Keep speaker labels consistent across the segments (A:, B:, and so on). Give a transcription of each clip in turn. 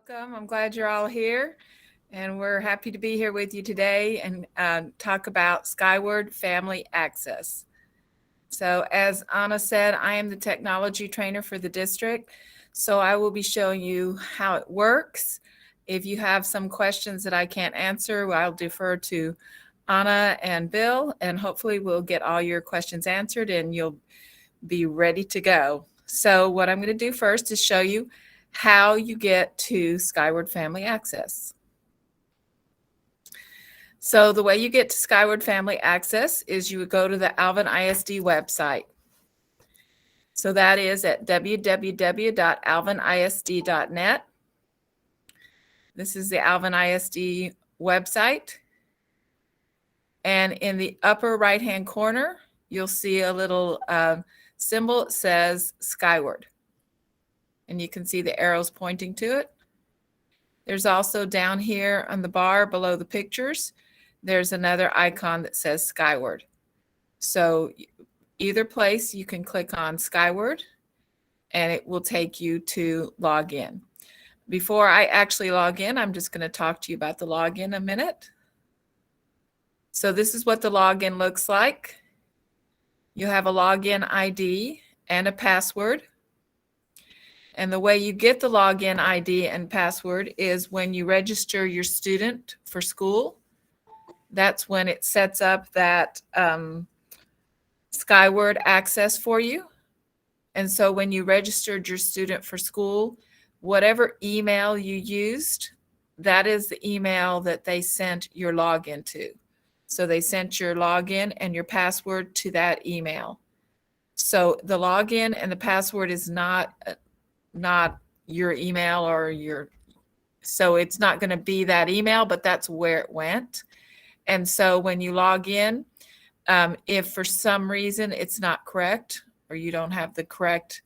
A: Welcome. I'm glad you're all here, and we're happy to be here with you today and talk about Skyward Family Access. So, as Anna said, I am the technology trainer for the district, so I will be showing you how it works. If you have some questions that I can't answer, I'll defer to Anna and Bill, and hopefully we'll get all your questions answered and you'll be ready to go. So what I'm going to do first is show you how you get to Skyward Family Access. So the way you get to Skyward Family Access is you would go to the Alvin ISD website. So that is at www.alvinisd.net. This is the Alvin ISD website. And in the upper right-hand corner, you'll see a little symbol that says Skyward. And you can see the arrows pointing to it. There's also down here on the bar below the pictures, there's another icon that says Skyward. So either place you can click on Skyward and it will take you to log in. Before I actually log in, I'm just going to talk to you about the login a minute. So this is what the login looks like. You have a login ID and a password. And the way you get the login ID and password is when you register your student for school. That's when it sets up that Skyward access for you. And so when you registered your student for school, whatever email you used, that is the email that they sent your login to. So they sent your login and your password to that email. So the login and the password is not your email so it's not going to be that email, but that's where it went. And so when you log in, if for some reason it's not correct or you don't have the correct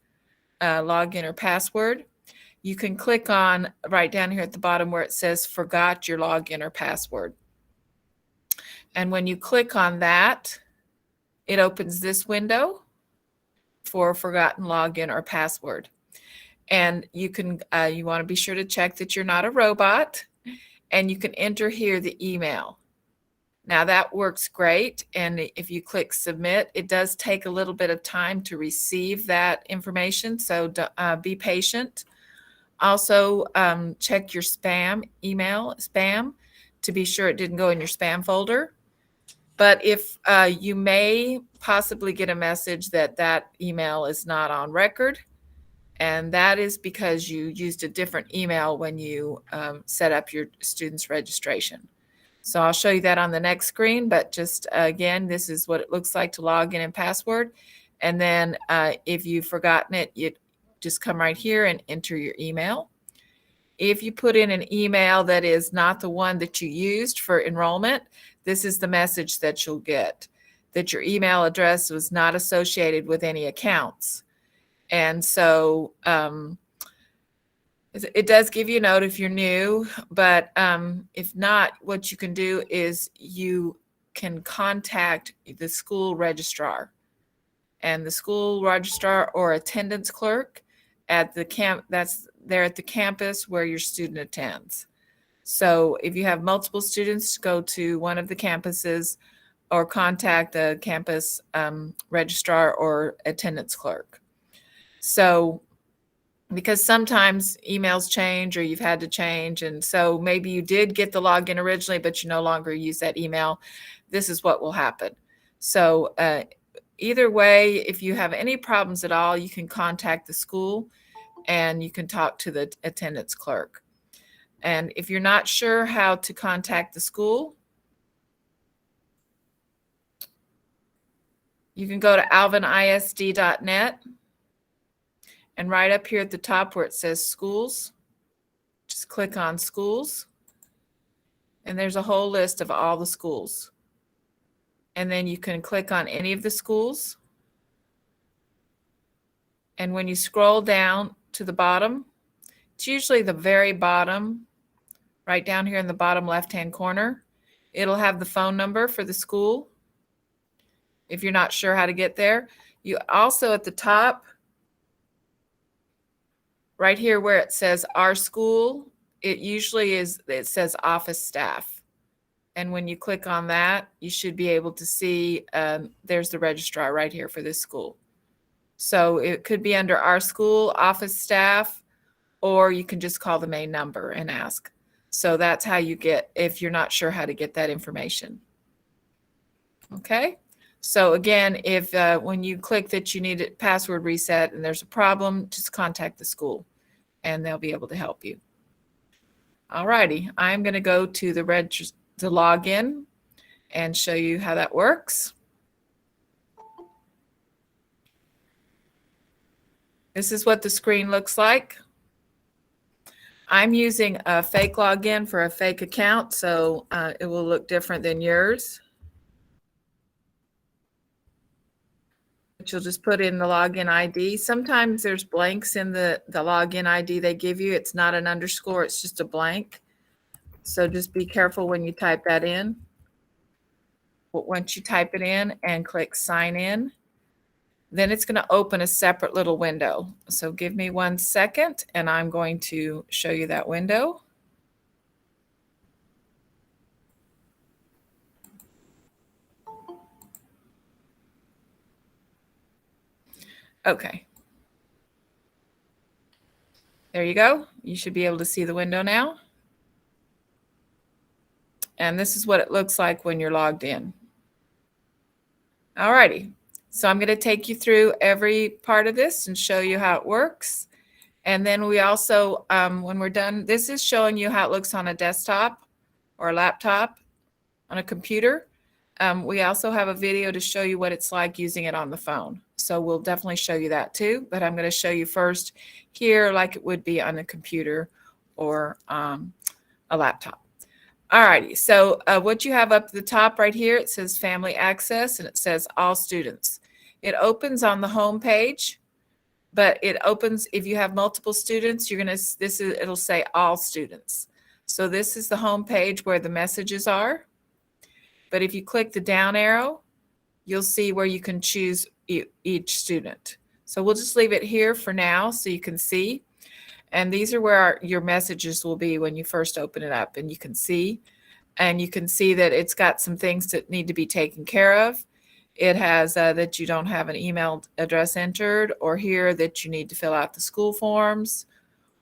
A: login or password, you can click on right down here at the bottom where it says forgot your login or password. And when you click on that, it opens this window for forgotten login or password. And you want to be sure to check that you're not a robot, and you can enter here the email. Now that works great. And if you click submit, it does take a little bit of time to receive that information. So be patient. Also check your spam to be sure it didn't go in your spam folder. But if you may possibly get a message that email is not on record, and that is because you used a different email when you set up your student's registration. So I'll show you that on the next screen, but just again, this is what it looks like to log in and password. And then if you've forgotten it, you just come right here and enter your email. If you put in an email that is not the one that you used for enrollment, this is the message that you'll get, that your email address was not associated with any accounts. And so it does give you a note if you're new, but if not, what you can do is you can contact the school registrar. And the school registrar or attendance clerk at the they're at the campus where your student attends. So if you have multiple students, go to one of the campuses or contact the campus registrar or attendance clerk. So because sometimes emails change or you've had to change, and so maybe you did get the login originally, but you no longer use that email, this is what will happen. So either way, if you have any problems at all, you can contact the school and you can talk to the attendance clerk. And if you're not sure how to contact the school, you can go to alvinisd.net. And right up here at the top where it says schools, just click on schools. And there's a whole list of all the schools. And then you can click on any of the schools. And when you scroll down to the bottom, it's usually the very bottom, right down here in the bottom left-hand corner. It'll have the phone number for the school if you're not sure how to get there. You also at the top, right here where it says our school, it usually is, it says office staff. And when you click on that, you should be able to see there's the registrar right here for this school. So it could be under our school office staff, or you can just call the main number and ask. So that's how you get, if you're not sure how to get that information. Okay. So again, if when you click that you need a password reset and there's a problem, just contact the school and they'll be able to help you. All righty. I'm going to go to the login and show you how that works. This is what the screen looks like. I'm using a fake login for a fake account, so it will look different than yours. But you'll just put in the login ID. Sometimes there's blanks in the login ID they give you. It's not an underscore, it's just a blank. So just be careful when you type that in. But once you type it in and click sign in, then it's going to open a separate little window. So give me 1 second and I'm going to show you that window. Okay. There you go. You should be able to see the window now. And this is what it looks like when you're logged in. All righty. So I'm going to take you through every part of this and show you how it works. And then we also, when we're done, this is showing you how it looks on a desktop or a laptop, on a computer. We also have a video to show you what it's like using it on the phone. So we'll definitely show you that too. But I'm going to show you first here like it would be on a computer or a laptop. All righty. So what you have up at the top right here, it says Family Access and it says All Students. It opens on the home page, but it opens if you have multiple students. It'll say All Students. So this is the home page where the messages are. But if you click the down arrow, you'll see where you can choose each student. So we'll just leave it here for now so you can see. And these are where your messages will be when you first open it up, and you can see. And you can see that it's got some things that need to be taken care of. It has that you don't have an email address entered, or here that you need to fill out the school forms,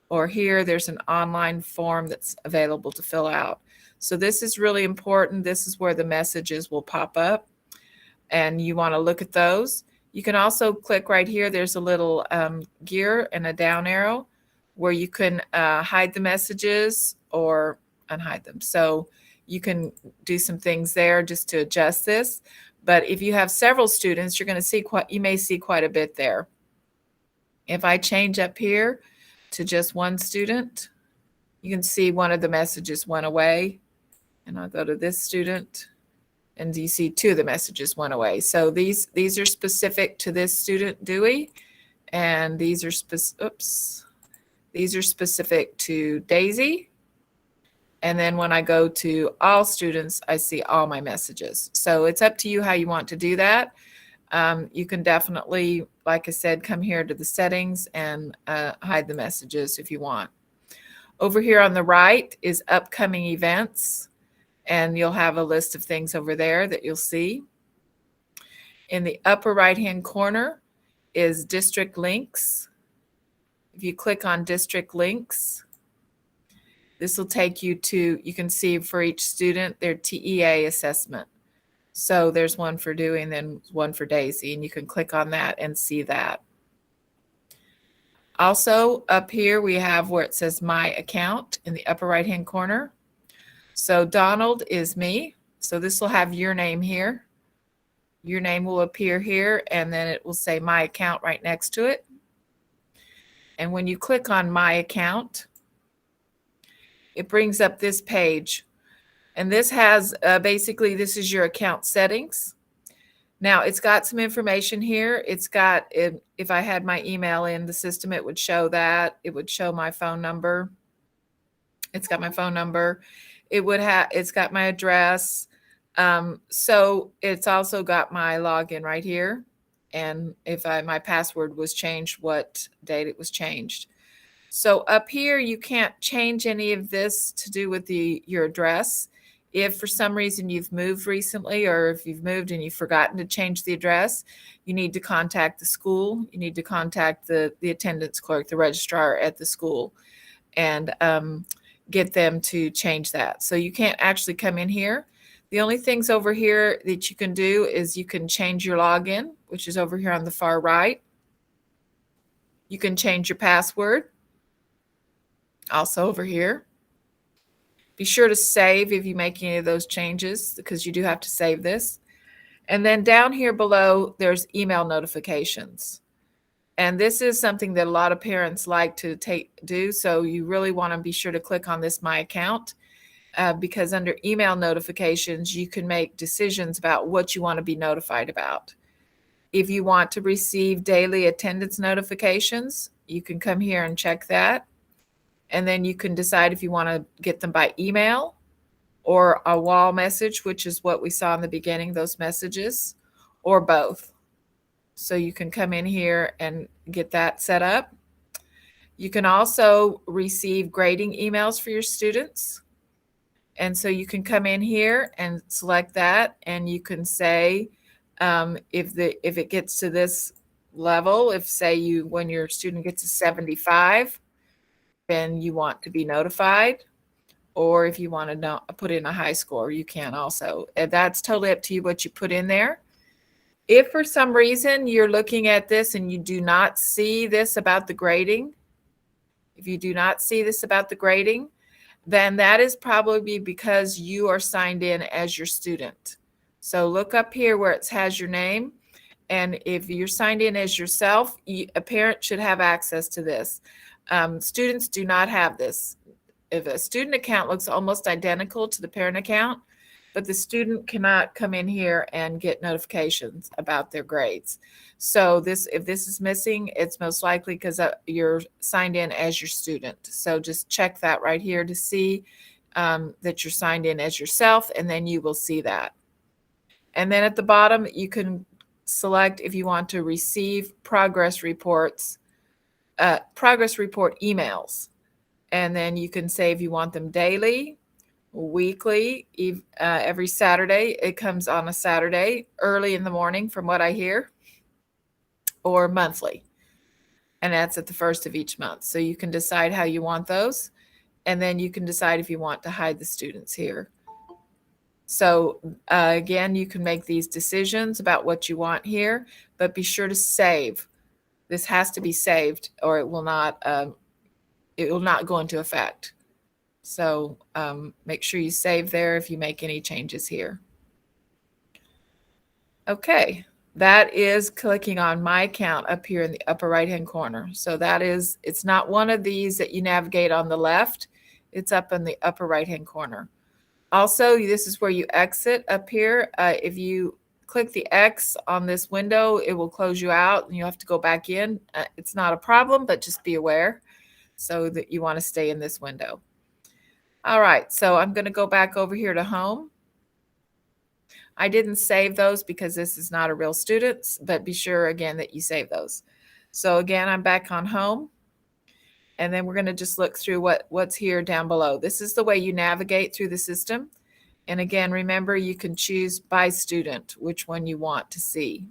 A: or here there's an online form that's available to fill out. So this is really important. This is where the messages will pop up, and you want to look at those. You can also click right here. There's a little gear and a down arrow where you can hide the messages or unhide them. So you can do some things there just to adjust this. But if you have several students, you're going to see you may see quite a bit there. If I change up here to just one student, you can see one of the messages went away. And I'll go to this student, and you see two of the messages went away. So these are specific to this student, Dewey, and these are specific to Daisy. And then when I go to all students, I see all my messages. So it's up to you how you want to do that. You can definitely, like I said, come here to the settings and hide the messages if you want. Over here on the right is upcoming events, and you'll have a list of things over there that you'll see. In the upper right-hand corner is district links. If you click on district links, this will take you to, you can see for each student their TEA assessment. So there's one for Dewey and then one for Daisy, and you can click on that and see that. Also up here we have where it says My Account in the upper right-hand corner. So Donald is me. So this will have your name here. Your name will appear here, and then it will say My Account right next to it. And when you click on My Account, it brings up this page. And this has basically, this is your account settings. Now it's got some information here. It's got, if I had my email in the system, it would show that. It would show my phone number. It's got my phone number. It's got my address. So it's also got my login right here. And if my password was changed, what date it was changed. So up here, you can't change any of this to do with your address. If for some reason you've moved recently, or if you've moved and you've forgotten to change the address, you need to contact the school. You need to contact the attendance clerk, the registrar at the school, and get them to change that. So you can't actually come in here. The only things over here that you can do is you can change your login, which is over here on the far right. You can change your password, also over here. Be sure to save if you make any of those changes, because you do have to save this. And then down here below, there's email notifications. And this is something that a lot of parents like to do. So you really want to be sure to click on this My Account, because under email notifications, you can make decisions about what you want to be notified about. If you want to receive daily attendance notifications, you can come here and check that. And then you can decide if you want to get them by email or a wall message, which is what we saw in the beginning, those messages, or both. So you can come in here and get that set up. You can also receive grading emails for your students. And so you can come in here and select that, and you can say if it gets to this level, if say when your student gets a 75, then you want to be notified. Or if you want to put in a high score, you can also. And that's totally up to you what you put in there. If for some reason you're looking at this and you do not see this about the grading, if you do not see this about the grading, then that is probably because you are signed in as your student. So look up here where it has your name. And if you're signed in as yourself, a parent should have access to this. Students do not have this. If a student account looks almost identical to the parent account, but the student cannot come in here and get notifications about their grades. So if this is missing, it's most likely because you're signed in as your student. So just check that right here to see that you're signed in as yourself, and then you will see that. And then at the bottom, you can select if you want to receive progress report emails. And then you can say if you want them daily, weekly, every Saturday. It comes on a Saturday early in the morning from what I hear, or monthly. And that's at the first of each month. So you can decide how you want those. And then you can decide if you want to hide the students here. So again, you can make these decisions about what you want here, but be sure to save. This has to be saved, or it will not go into effect. So make sure you save there if you make any changes here. Okay, that is clicking on My Account up here in the upper right-hand corner. So it's not one of these that you navigate on the left. It's up in the upper right-hand corner. Also, this is where you exit up here. If you click the X on this window, it will close you out and you have to go back in. It's not a problem, but just be aware so that you want to stay in this window. All right, so I'm going to go back over here to home. I didn't save those because this is not a real student, but be sure again that you save those. So again, I'm back on home. And then we're going to just look through what's here down below. This is the way you navigate through the system. And again, remember, you can choose by student which one you want to see.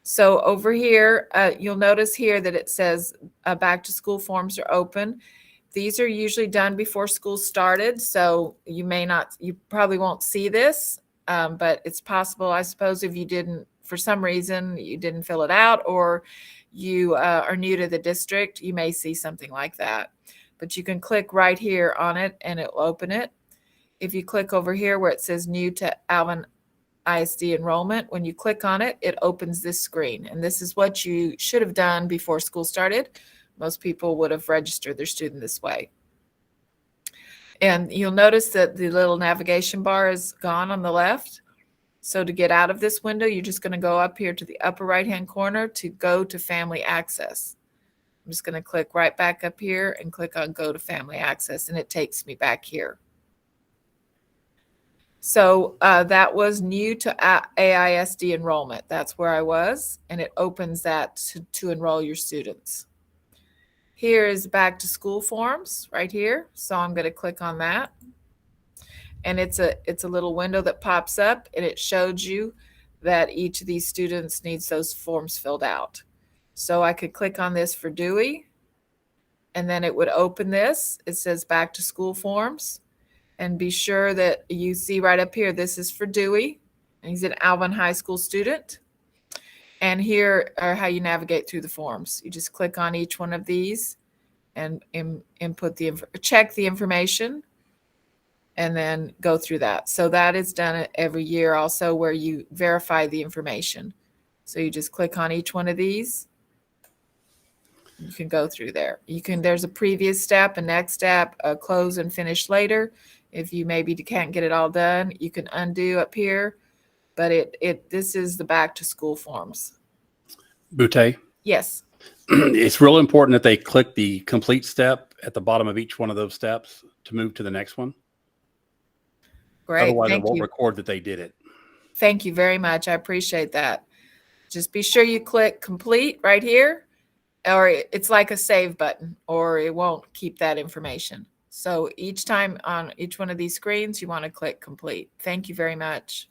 A: So over here, you'll notice here that it says back to school forms are open. These are usually done before school started, so you probably won't see this, but it's possible, I suppose, if you didn't, for some reason, you didn't fill it out, or you are new to the district, you may see something like that. But you can click right here on it and it will open it. If you click over here where it says new to Alvin ISD enrollment, when you click on it, it opens this screen. And this is what you should have done before school started. Most people would have registered their student this way. And you'll notice that the little navigation bar is gone on the left. So to get out of this window, you're just going to go up here to the upper right-hand corner to go to Family Access. I'm just going to click right back up here and click on Go to Family Access, and it takes me back here. So that was new to AISD enrollment. That's where I was, and it opens that to enroll your students. Here is back to school forms right here. So I'm going to click on that. And it's a little window that pops up, and it shows you that each of these students needs those forms filled out. So I could click on this for Dewey, and then it would open this. It says back to school forms. And be sure that you see right up here, this is for Dewey. And he's an Alvin High School student. And here are how you navigate through the forms. You just click on each one of these and check the information, and then go through that. So that is done every year also, where you verify the information. So you just click on each one of these. You can go through there. There's a previous step, a next step, a close and finish later. If you maybe can't get it all done, you can undo up here. But this is the back to school forms.
B: Butte?
A: Yes.
B: It's real important that they click the complete step at the bottom of each one of those steps to move to the next one.
A: Great.
B: Otherwise, it won't record that they did it.
A: Thank you very much. I appreciate that. Just be sure you click complete right here, or it's like a save button, or it won't keep that information. So each time on each one of these screens, you want to click complete. Thank you very much.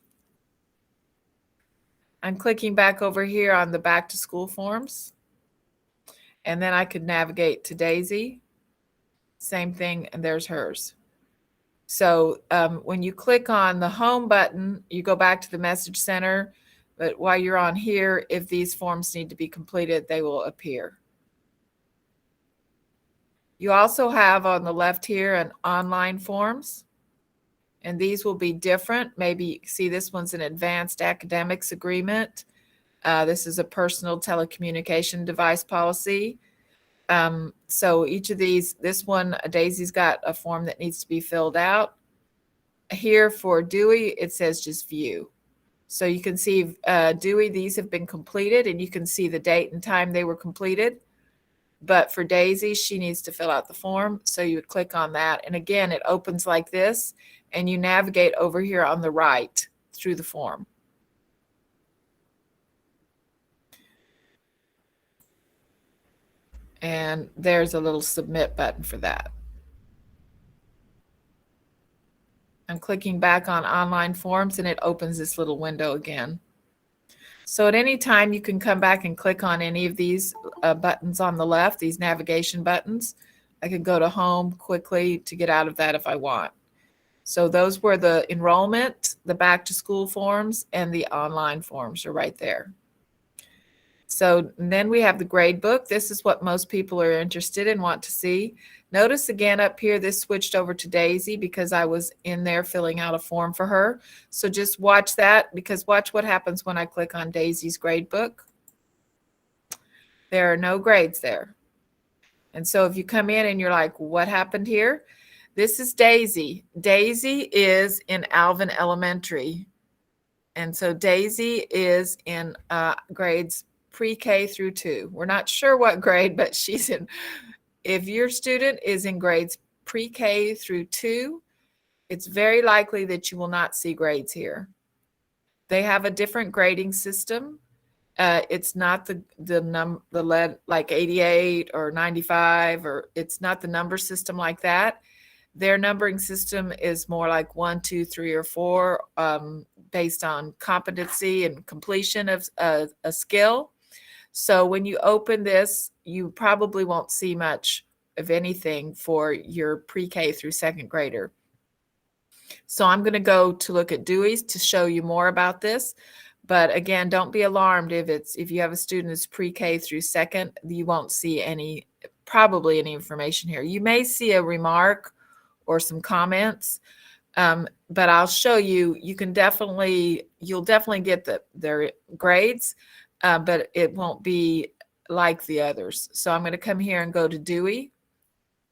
A: I'm clicking back over here on the back to school forms. And then I could navigate to Daisy. Same thing, and there's hers. So when you click on the home button, you go back to the message center. But while you're on here, if these forms need to be completed, they will appear. You also have on the left here an online forms. And these will be different. Maybe you see this one's an advanced academics agreement. This is a personal telecommunication device policy. So each of these, this one, Daisy's got a form that needs to be filled out. Here for Dewey, it says just view. So you can see Dewey, these have been completed, and you can see the date and time they were completed. But for Daisy, she needs to fill out the form. So you would click on that. And again, it opens like this, and you navigate over here on the right through the form. And there's a little submit button for that. I'm clicking back on online forms, and it opens this little window again. So at any time, you can come back and click on any of these buttons on the left, these navigation buttons. I can go to home quickly to get out of that if I want. So those were the enrollment, the back to school forms, and the online forms are right there. So then we have the grade book. This is what most people are interested in, want to see. Notice again up here, this switched over to Daisy because I was in there filling out a form for her. So just watch that, because watch what happens when I click on Daisy's grade book. There are no grades there. And so if you come in and you're like, what happened here? This is Daisy. Daisy is in Alvin Elementary. And so Daisy is in grades pre-K through 2. We're not sure what grade, but she's in. If your student is in grades pre-K through 2, it's very likely that you will not see grades here. They have a different grading system. It's not the lead like 88 or 95, or it's not the number system like that. Their numbering system is more like 1, 2, 3, or 4, based on competency and completion of a skill. So when you open this, you probably won't see much of anything for your pre-K through 2nd grader. So I'm going to go to look at Dewey's to show you more about this. But again, don't be alarmed if you have a student that's pre-K through 2nd, you won't see probably any information here. You may see a remark or some comments, but I'll show you. You'll definitely get their grades, but it won't be like the others. So I'm going to come here and go to Dewey,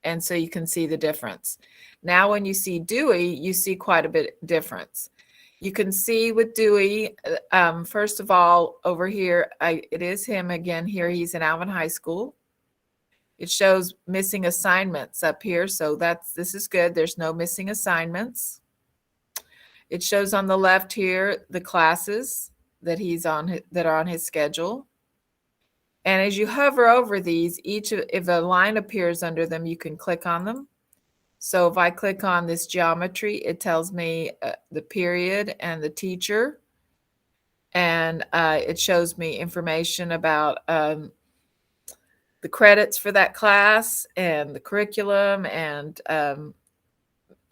A: and so you can see the difference. Now, when you see Dewey, you see quite a bit difference. You can see with Dewey, first of all, over here, it is him again here. He's in Alvin High School. It shows missing assignments up here. So this is good. There's no missing assignments. It shows on the left here the classes that he's on, that are on his schedule. And as you hover over these, if a line appears under them, you can click on them. So if I click on this geometry, it tells me the period and the teacher. And it shows me information about the credits for that class and the curriculum, and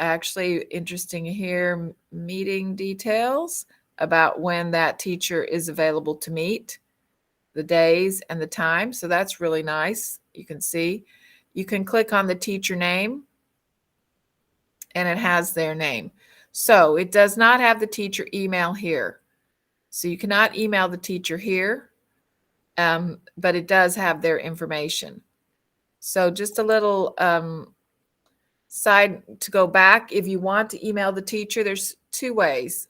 A: actually interesting here, meeting details about when that teacher is available to meet, the days and the time. So that's really nice. You can see, you can click on the teacher name and it has their name. So it does not have the teacher email here. So you cannot email the teacher here, but it does have their information. So just a little side to go back. If you want to email the teacher, there's two ways.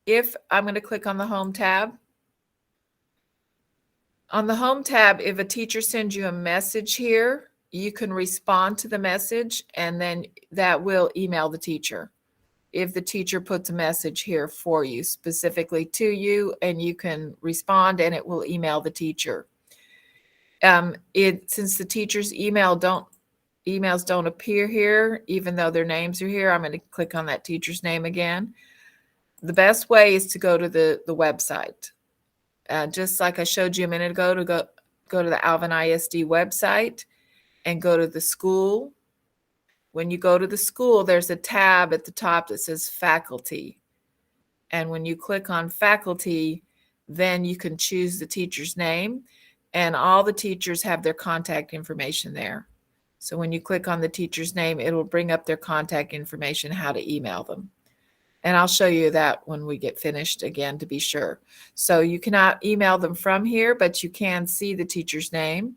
A: If I'm going to click on the home tab. On the home tab, if a teacher sends you a message here, you can respond to the message and then that will email the teacher. If the teacher puts a message here for you, specifically to you, and you can respond and it will email the teacher. Since the teacher's emails don't appear here, even though their names are here, I'm going to click on that teacher's name again. The best way is to go to the website. Just like I showed you a minute ago, to go to the Alvin ISD website and go to the school. When you go to the school, there's a tab at the top that says faculty. And when you click on faculty, then you can choose the teacher's name, and all the teachers have their contact information there. So when you click on the teacher's name, it will bring up their contact information, how to email them. And I'll show you that when we get finished again to be sure. So you cannot email them from here, but you can see the teacher's name.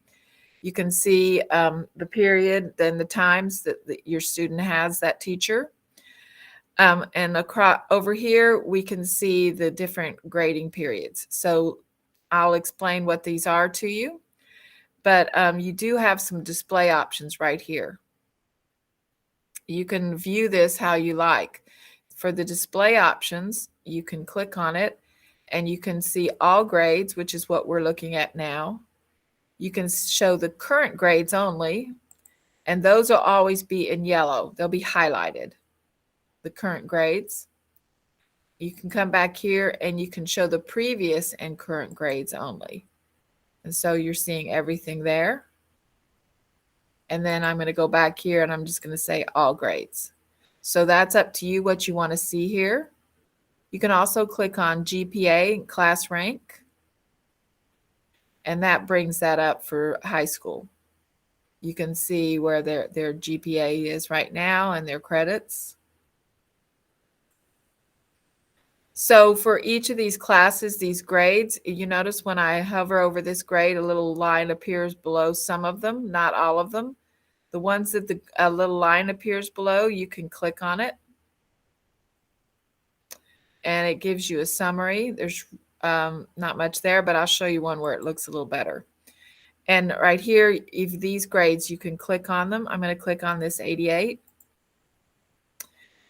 A: You can see the period, then the times that your student has that teacher. And over here, we can see the different grading periods. So I'll explain what these are to you. But you do have some display options right here. You can view this how you like. For the display options, you can click on it and you can see all grades, which is what we're looking at now. You can show the current grades only, and those will always be in yellow. They'll be highlighted, the current grades. You can come back here and you can show the previous and current grades only. And so you're seeing everything there. And then I'm going to go back here and I'm just going to say all grades. So that's up to you what you want to see here. You can also click on GPA Class Rank, and that brings that up for high school. You can see where their GPA is right now and their credits. So for each of these classes, these grades, you notice when I hover over this grade, a little line appears below some of them, not all of them. The ones that a little line appears below, you can click on it. And it gives you a summary. There's not much there, but I'll show you one where it looks a little better. And right here, if these grades, you can click on them. I'm going to click on this 88.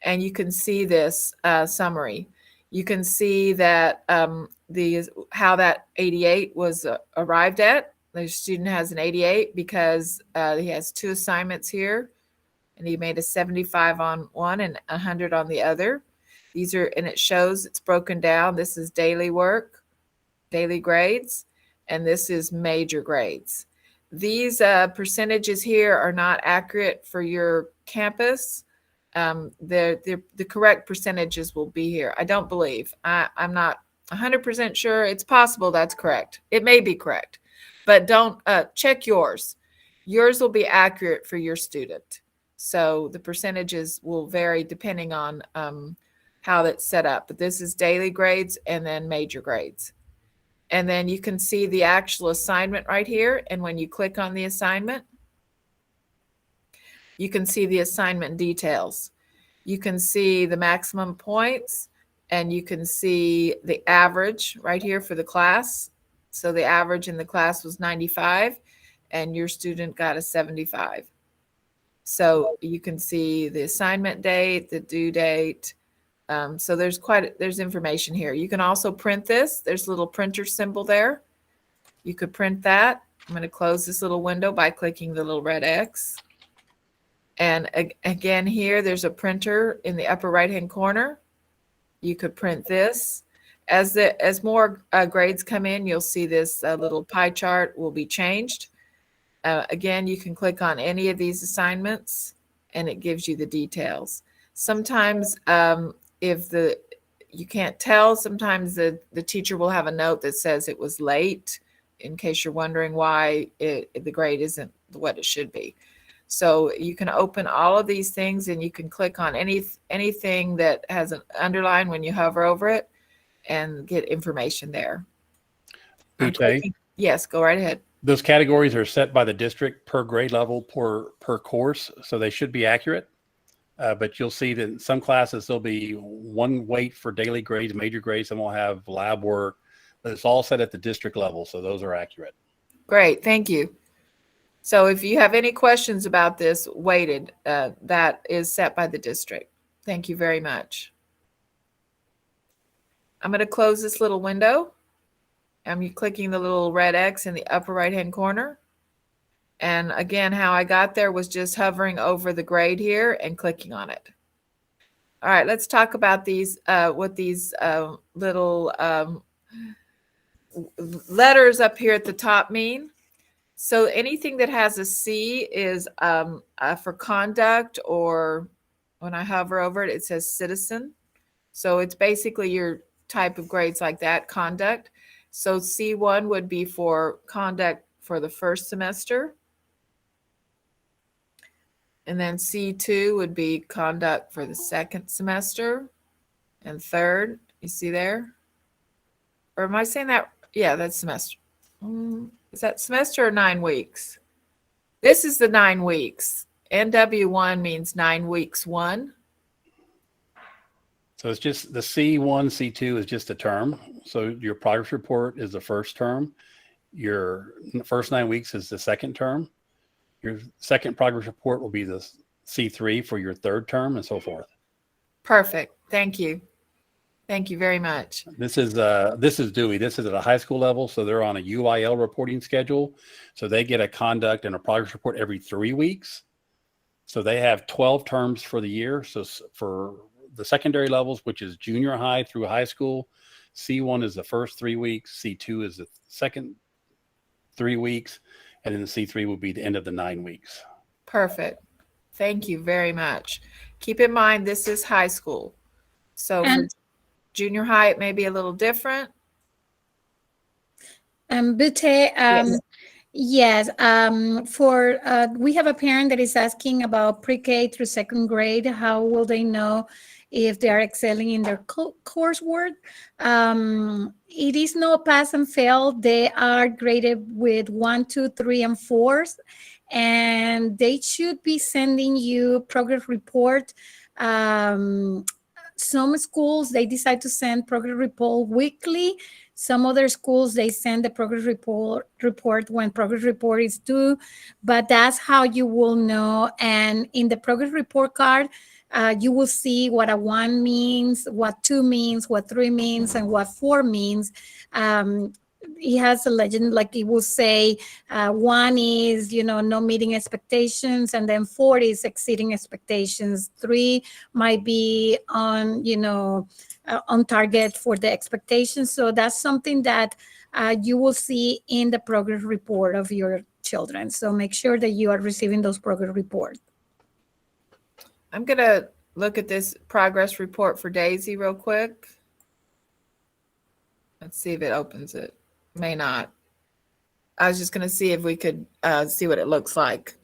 A: And you can see this summary. You can see that how that 88 was arrived at. The student has an 88 because he has two assignments here, and he made a 75 on one and 100 on the other. These are, and it shows it's broken down. This is daily work, daily grades, and this is major grades. These percentages here are not accurate for your campus. The correct percentages will be here. I don't believe. I'm not 100% sure. It's possible that's correct. It may be correct. But don't check yours. Yours will be accurate for your student. So the percentages will vary depending on how that's set up. But this is daily grades and then major grades. And then you can see the actual assignment right here. And when you click on the assignment, you can see the assignment details. You can see the maximum points, and you can see the average right here for the class. So the average in the class was 95 and your student got a 75. So you can see the assignment date, the due date. So there's information here. You can also print this. There's a little printer symbol there. You could print that. I'm going to close this little window by clicking the little red X. And again, here, there's a printer in the upper right-hand corner. You could print this. As more grades come in, you'll see this little pie chart will be changed. Again, you can click on any of these assignments, and it gives you the details. Sometimes, if you can't tell, sometimes the teacher will have a note that says it was late, in case you're wondering why the grade isn't what it should be. So you can open all of these things, and you can click on anything that has an underline when you hover over it and get information there. Yes, go right ahead.
B: Those categories are set by the district per grade level per course, so they should be accurate. But you'll see that in some classes there'll be one weight for daily grades, major grades, and we'll have lab work, but it's all set at the district level, so those are accurate.
A: Great, thank you. So if you have any questions about this weighted, that is set by the district. Thank you very much. I'm going to close this little window. I'm clicking the little red X in the upper right-hand corner. And again, how I got there was just hovering over the grade here and clicking on it. All right, let's talk about these, what these little letters up here at the top mean. So anything that has a C is for conduct, or when I hover over it, it says citizen. So it's basically your type of grades like that, conduct. So C1 would be for conduct for the first semester. And then C2 would be conduct for the second semester and third. You see there? Or am I saying that? Yeah, that's semester. Is that semester or 9 weeks? This is the 9 weeks. NW1 means 9 weeks 1.
B: So it's just the C1, C2 is just a term. So your progress report is the first term. Your first 9 weeks is the second term. Your second progress report will be the C3 for your third term, and so forth.
A: Perfect. Thank you. Thank you very much.
B: This is Dewey. This is at a high school level, so they're on a UIL reporting schedule. So they get a conduct and a progress report every 3 weeks. So they have 12 terms for the year. So for the secondary levels, which is junior high through high school, C1 is the first 3 weeks, C2 is the second 3 weeks, and then the C3 will be the end of the 9 weeks.
A: Perfect. Thank you very much. Keep in mind, this is high school. So for junior high, it may be a little different.
C: Bute, yes. We have a parent that is asking about pre-K through second grade. How will they know if they are excelling in their coursework? It is no pass and fail. They are graded with 1, 2, 3, and 4s, and they should be sending you progress report. Some schools, they decide to send progress report weekly. Some other schools, they send the progress report when progress report is due, but that's how you will know. And in the progress report card, you will see what a 1 means, what 2 means, what 3 means, and what 4 means. It has a legend, like it will say 1 is, no meeting expectations, and then 4 is exceeding expectations. 3 might be on target for the expectations. So that's something that you will see in the progress report of your children. So make sure that you are receiving those progress reports.
A: I'm going to look at this progress report for Daisy real quick. Let's see if it opens it. May not. I was just going to see if we could see what it looks like.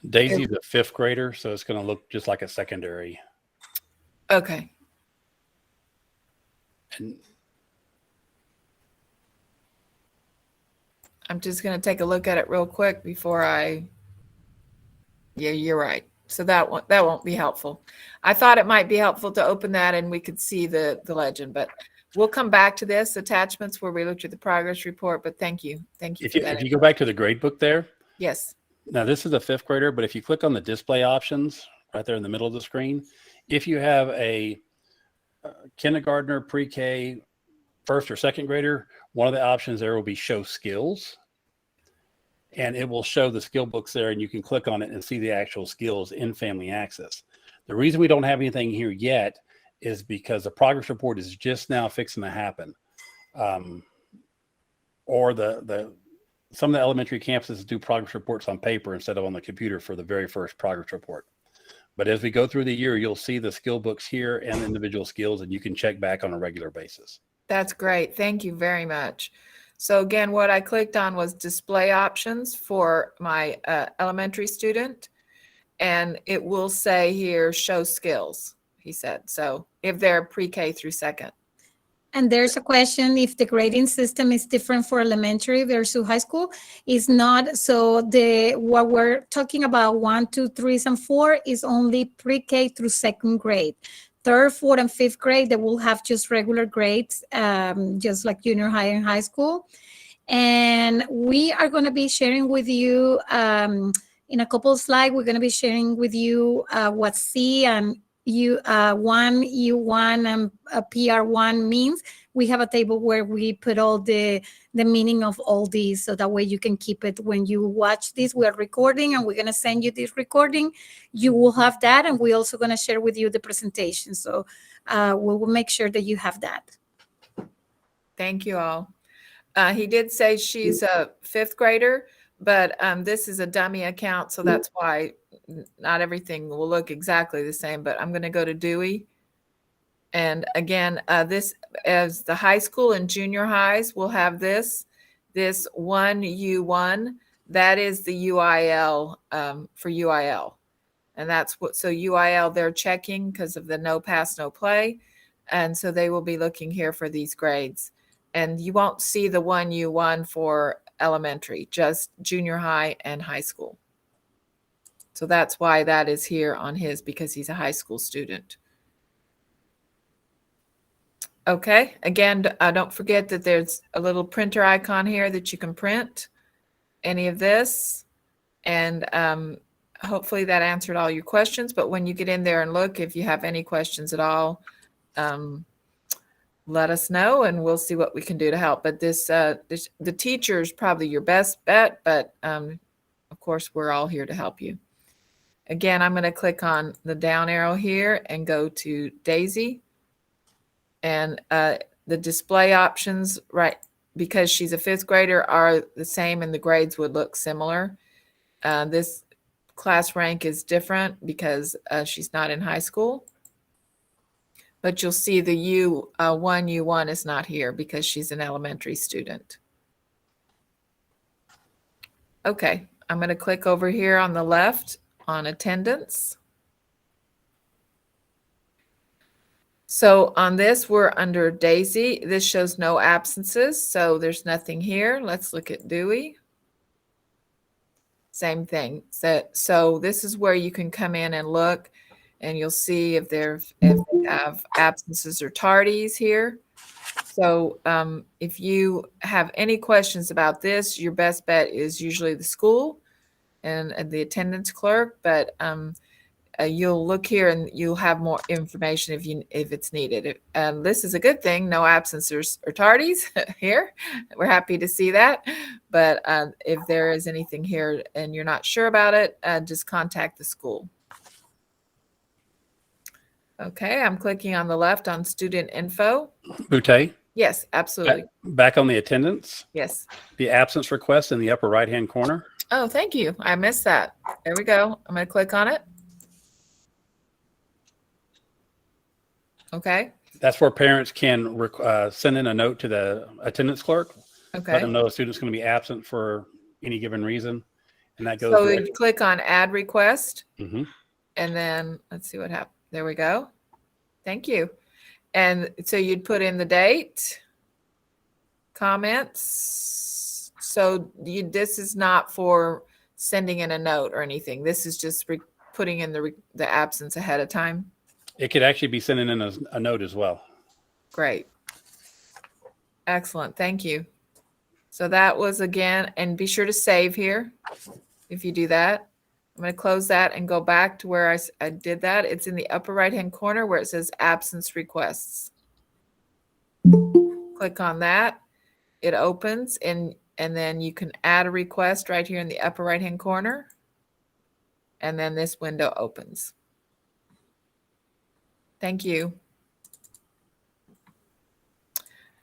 B: Daisy's a 5th grader, so it's going to look just like a secondary.
A: Okay.
B: And
A: I'm just going to take a look at it real quick before yeah, you're right. So that won't be helpful. I thought it might be helpful to open that and we could see the legend, but we'll come back to this attachments where we looked at the progress report, but thank you. Thank you for that.
B: If you go back to the grade book there.
A: Yes.
B: Now this is a 5th grader, but if you click on the display options right there in the middle of the screen, if you have a kindergartner, pre-K, first or second grader, one of the options there will be show skills. And it will show the skill books there, and you can click on it and see the actual skills in Family Access. The reason we don't have anything here yet is because the progress report is just now fixing to happen. Or some of the elementary campuses do progress reports on paper instead of on the computer for the very first progress report. But as we go through the year, you'll see the skill books here and individual skills, and you can check back on a regular basis.
A: That's great. Thank you very much. So again, what I clicked on was display options for my elementary student. And it will say here, show skills, he said. So if they're pre-K through second.
C: And there's a question if the grading system is different for elementary versus high school. It's not. So what we're talking about 1, 2, 3, and 4 is only pre-K through second grade. Third, fourth, and fifth grade, they will have just regular grades, just like junior high and high school. And we are going to be sharing with you in a couple of slides. We're going to be sharing with you what C and U1 and PR1 means. We have a table where we put all the meaning of all these, so that way you can keep it when you watch this. We are recording, and we're going to send you this recording. You will have that, and we're also going to share with you the presentation. So we will make sure that you have that.
A: Thank you all. He did say she's a fifth grader, but this is a dummy account, so that's why not everything will look exactly the same. But I'm going to go to Dewey. And again, this, as the high school and junior highs will have this 1U1, that is the UIL for UIL. And that's what, so UIL they're checking because of the no pass, no play. And so they will be looking here for these grades. And you won't see the 1U1 for elementary, just junior high and high school. So that's why that is here on his, because he's a high school student. Okay, again, don't forget that there's a little printer icon here that you can print any of this. And hopefully that answered all your questions. But when you get in there and look, if you have any questions at all, let us know and we'll see what we can do to help. But the teacher is probably your best bet, but of course, we're all here to help you. Again, I'm going to click on the down arrow here and go to Daisy. And the display options, right, because she's a fifth grader, are the same and the grades would look similar. This class rank is different because she's not in high school. But you'll see the U1 is not here because she's an elementary student. Okay, I'm going to click over here on the left on attendance. So on this, we're under Daisy. This shows no absences, so there's nothing here. Let's look at Dewey. Same thing. So this is where you can come in and look, and you'll see if they have absences or tardies here. So if you have any questions about this, your best bet is usually the school and the attendance clerk, but you'll look here and you'll have more information if it's needed. And this is a good thing, no absences or tardies here. We're happy to see that. But if there is anything here and you're not sure about it, just contact the school. Okay, I'm clicking on the left on student info.
B: Boutte?
A: Yes, absolutely.
B: Back on the attendance.
A: Yes.
B: The absence request in the upper right-hand corner.
A: Oh, thank you. I missed that. There we go. I'm going to click on it. Okay.
B: That's where parents can send in a note to the attendance clerk.
A: Okay.
B: Let them know a student's going to be absent for any given reason. And that goes.
A: So you click on add request.
B: Mm-hmm.
A: And then let's see what happens. There we go. Thank you. And so you'd put in the date, comments. So this is not for sending in a note or anything. This is just putting in the absence ahead of time.
B: It could actually be sending in a note as well.
A: Great. Excellent. Thank you. So that was again, and be sure to save here if you do that. I'm going to close that and go back to where I did that. It's in the upper right-hand corner where it says absence requests. Click on that. It opens, and then you can add a request right here in the upper right-hand corner. And then this window opens. Thank you.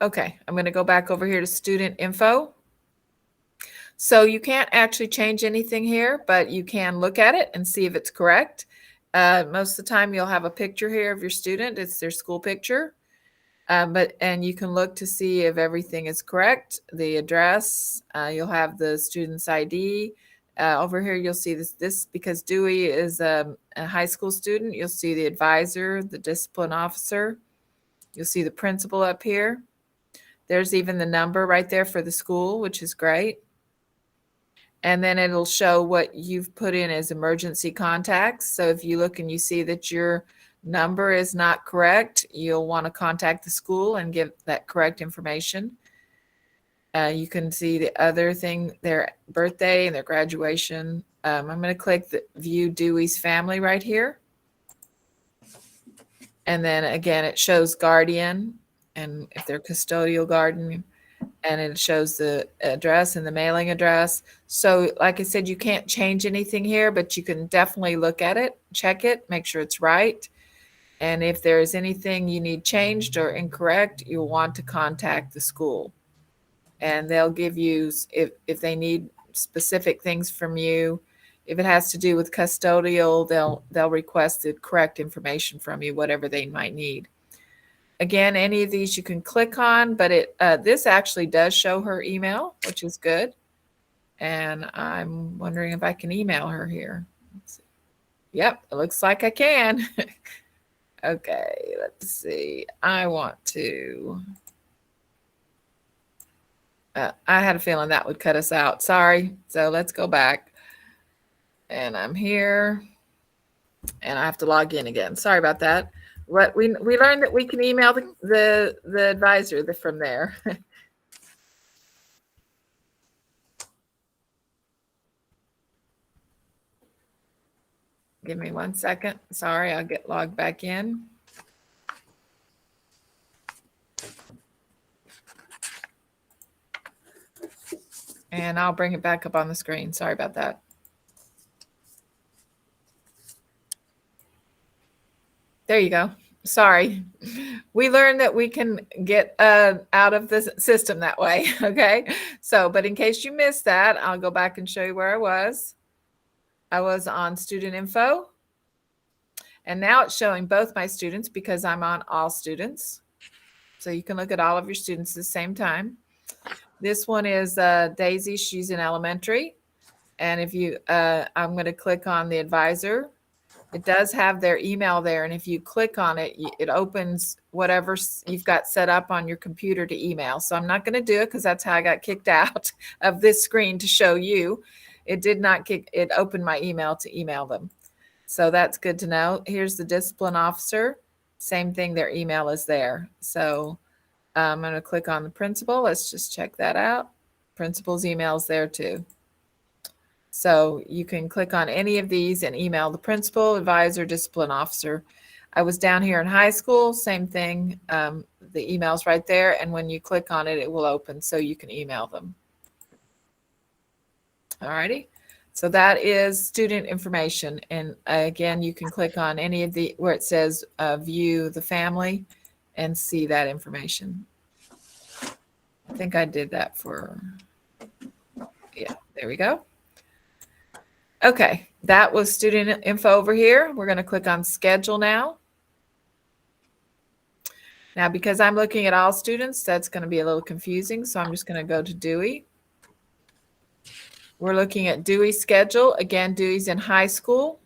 A: Okay, I'm going to go back over here to student info. So you can't actually change anything here, but you can look at it and see if it's correct. Most of the time you'll have a picture here of your student. It's their school picture. And you can look to see if everything is correct. The address, you'll have the student's ID. Over here, you'll see this because Dewey is a high school student. You'll see the advisor, the discipline officer. You'll see the principal up here. There's even the number right there for the school, which is great. And then it'll show what you've put in as emergency contacts. So if you look and you see that your number is not correct, you'll want to contact the school and give that correct information. You can see the other thing, their birthday and their graduation. I'm going to click the View Dewey's Family right here. And then again, it shows guardian and if they're custodial guardian, and it shows the address and the mailing address. So like I said, you can't change anything here, but you can definitely look at it, check it, make sure it's right. And if there is anything you need changed or incorrect, you'll want to contact the school. And they'll give you, if they need specific things from you, if it has to do with custodial, they'll request the correct information from you, whatever they might need. Again, any of these you can click on, but this actually does show her email, which is good. And I'm wondering if I can email her here. Let's see. Yep, it looks like I can. Okay, let's see. I want to. I had a feeling that would cut us out. Sorry. So let's go back. And I'm here. And I have to log in again. Sorry about that. What we learned that we can email the advisor from there. Give me 1 second. Sorry, I'll get logged back in. And I'll bring it back up on the screen. Sorry about that. There you go. Sorry. We learned that we can get out of the system that way. Okay. So, but in case you missed that, I'll go back and show you where I was. I was on student info. And now it's showing both my students because I'm on all students. So you can look at all of your students at the same time. This one is Daisy. She's in elementary. And if you, I'm going to click on the advisor. It does have their email there. And if you click on it, it opens whatever you've got set up on your computer to email. So I'm not going to do it because that's how I got kicked out of this screen to show you. It did not kick, it opened my email to email them. So that's good to know. Here's the discipline officer. Same thing, their email is there. So I'm going to click on the principal. Let's just check that out. Principal's email is there too. So you can click on any of these and email the principal, advisor, discipline officer. I was down here in high school, same thing. The email's right there. And when you click on it, it will open so you can email them. All righty. So that is student information. And again, you can click on any of the, where it says view the family and see that information. I think I did that for, yeah, there we go. Okay, that was student info over here. We're going to click on schedule now. Now, because I'm looking at all students, that's going to be a little confusing. So I'm just going to go to Dewey. We're looking at Dewey schedule. Again, Dewey's in high school.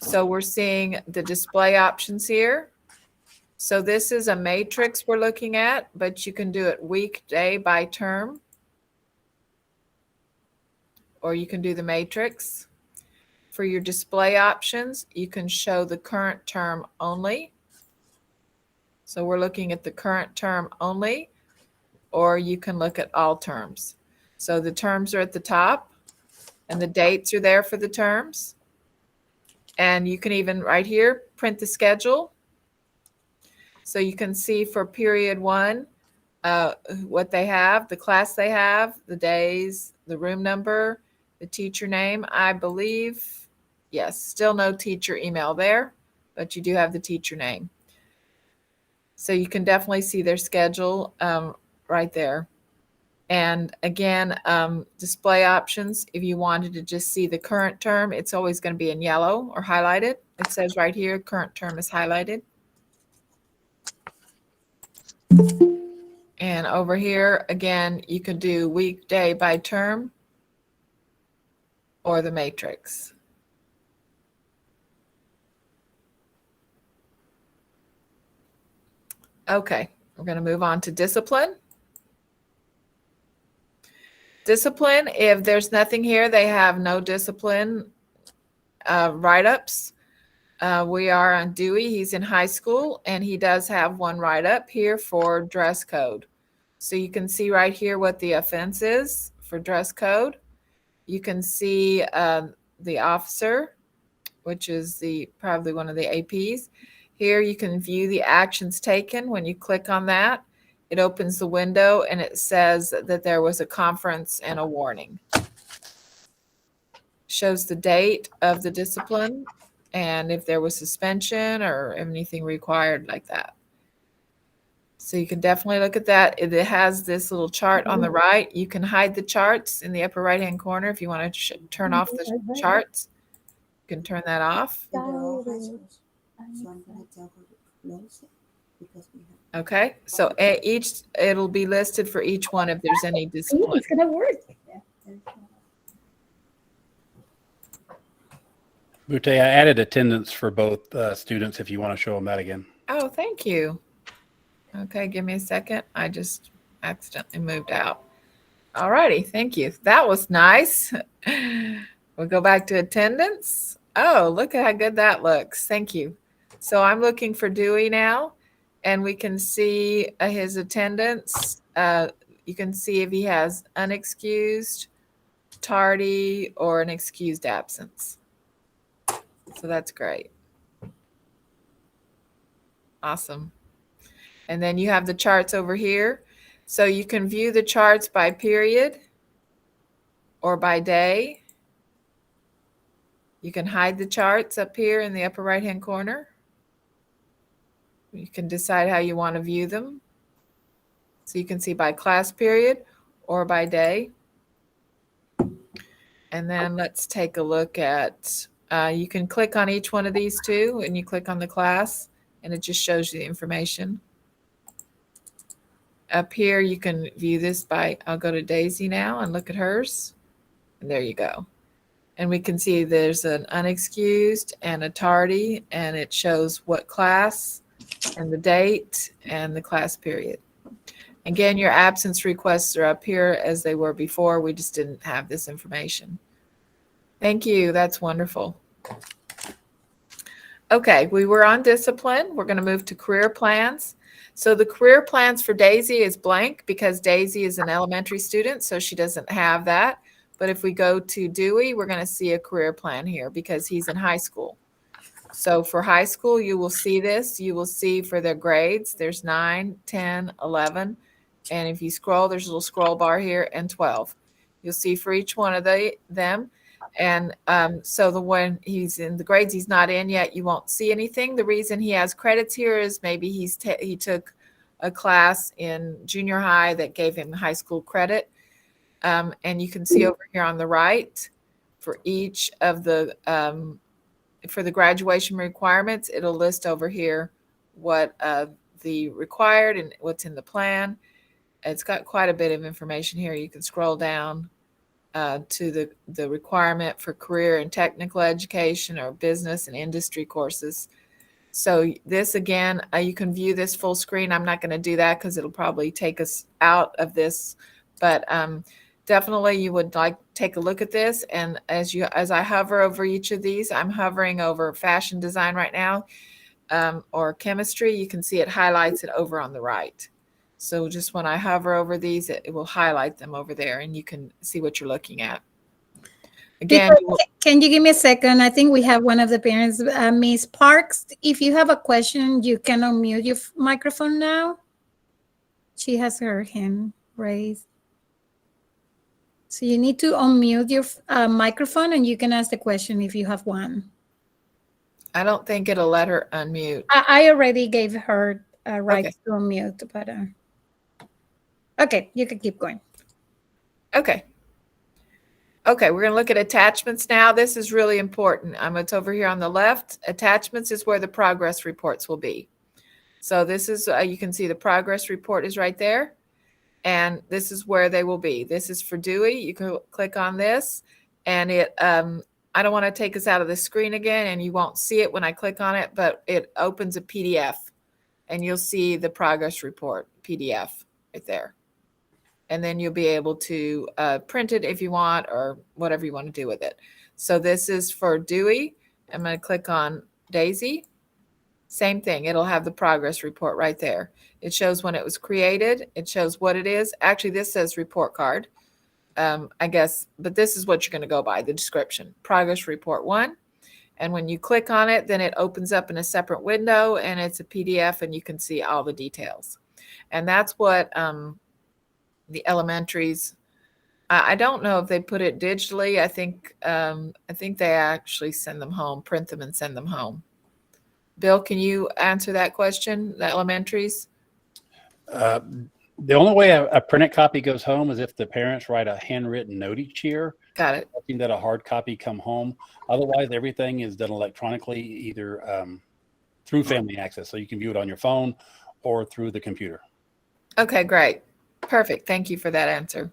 A: So we're seeing the display options here. So this is a matrix we're looking at, but you can do it week, day, by term. Or you can do the matrix. For your display options, you can show the current term only. So we're looking at the current term only, or you can look at all terms. So the terms are at the top and the dates are there for the terms. And you can even right here, print the schedule. So you can see for period 1, what they have, the class they have, the days, the room number, the teacher name. I believe, yes, still no teacher email there, but you do have the teacher name. So you can definitely see their schedule right there. And again, display options. If you wanted to just see the current term, it's always going to be in yellow or highlighted. It says right here, current term is highlighted. And over here, again, you can do weekday by term or the matrix. Okay, we're going to move on to discipline. Discipline, if there's nothing here, they have no discipline write-ups. We are on Dewey. He's in high school, and he does have one write-up here for dress code. So you can see right here what the offense is for dress code. You can see the officer, which is probably one of the APs. Here you can view the actions taken. When you click on that, it opens the window and it says that there was a conference and a warning. Shows the date of the discipline and if there was suspension or anything required like that. So you can definitely look at that. It has this little chart on the right. You can hide the charts in the upper right-hand corner if you want to turn off the charts. You can turn that off. Okay, so it'll be listed for each one if there's any discipline.
C: It's gonna work.
B: Butte, I added attendance for both students if you want to show them that again.
A: Oh, thank you. Okay, give me a second. I just accidentally moved out. All righty, thank you. That was nice. We'll go back to attendance. Oh, look at how good that looks. Thank you. So I'm looking for Dewey now, and we can see his attendance. You can see if he has unexcused, tardy, or an excused absence. So that's great. Awesome. And then you have the charts over here. So you can view the charts by period or by day. You can hide the charts up here in the upper right-hand corner. You can decide how you want to view them. So you can see by class period or by day. And then let's take a look at, you can click on each one of these two and you click on the class and it just shows you the information. Up here, you can view this by, I'll go to Daisy now and look at hers. And there you go. And we can see there's an unexcused and a tardy, and it shows what class and the date and the class period. Again, your absence requests are up here as they were before. We just didn't have this information. Thank you. That's wonderful. Okay, we were on discipline. We're going to move to career plans. So the career plans for Daisy is blank because Daisy is an elementary student, so she doesn't have that. But if we go to Dewey, we're going to see a career plan here because he's in high school. So for high school, you will see this. You will see for their grades, there's 9, 10, 11. And if you scroll, there's a little scroll bar here, and 12. You'll see for each one of them. And so the one he's in the grades he's not in yet, you won't see anything. The reason he has credits here is maybe he took a class in junior high that gave him high school credit. And you can see over here on the right for each of the for the graduation requirements, it'll list over here what the required and what's in the plan. It's got quite a bit of information here. You can scroll down to the requirement for career and technical education or business and industry courses. So this again, you can view this full screen. I'm not going to do that because it'll probably take us out of this, but definitely you would like take a look at this. And as I hover over each of these, I'm hovering over fashion design right now, or chemistry. You can see it highlights it over on the right. So just when I hover over these, it will highlight them over there and you can see what you're looking at. Again,
C: can you give me a second? I think we have one of the parents, Ms. Parks. If you have a question, you can unmute your microphone now. She has her hand raised. So you need to unmute your microphone and you can ask the question if you have one.
A: I don't think it'll let her unmute.
C: I already gave her a right
A: Okay.
C: to unmute, but okay, you can keep going.
A: Okay. Okay, we're going to look at attachments now. This is really important. It's over here on the left. Attachments is where the progress reports will be. So this is, you can see the progress report is right there. And this is where they will be. This is for Dewey. You can click on this and it, I don't want to take us out of the screen again and you won't see it when I click on it, but it opens a PDF and you'll see the progress report PDF right there. And then you'll be able to print it if you want or whatever you want to do with it. So this is for Dewey. I'm going to click on Daisy. Same thing. It'll have the progress report right there. It shows when it was created. It shows what it is. Actually, this says report card, I guess, but this is what you're going to go by, the description. Progress report 1. And when you click on it, then it opens up in a separate window and it's a PDF and you can see all the details. And that's what the elementaries, I don't know if they put it digitally. I think they actually send them home, print them and send them home. Bill, can you answer that question, the elementaries?
B: The only way a printed copy goes home is if the parents write a handwritten note each year.
A: Got it.
B: That a hard copy come home. Otherwise, everything is done electronically, either through Family Access. So you can view it on your phone or through the computer.
A: Okay, great. Perfect. Thank you for that answer.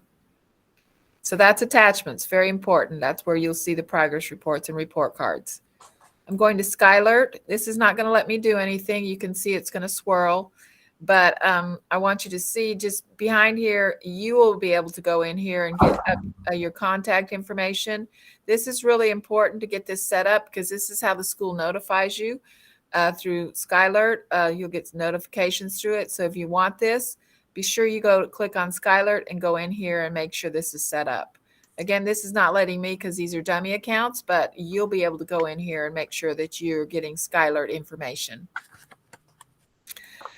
A: So that's attachments, very important. That's where you'll see the progress reports and report cards. I'm going to Skylert. This is not going to let me do anything. You can see it's going to swirl, but I want you to see just behind here, you will be able to go in here and get up, your contact information. This is really important to get this set up because this is how the school notifies you through Skylert. You'll get notifications through it. So if you want this, be sure you go click on Skylert and go in here and make sure this is set up. Again, this is not letting me because these are dummy accounts, but you'll be able to go in here and make sure that you're getting Skylert information.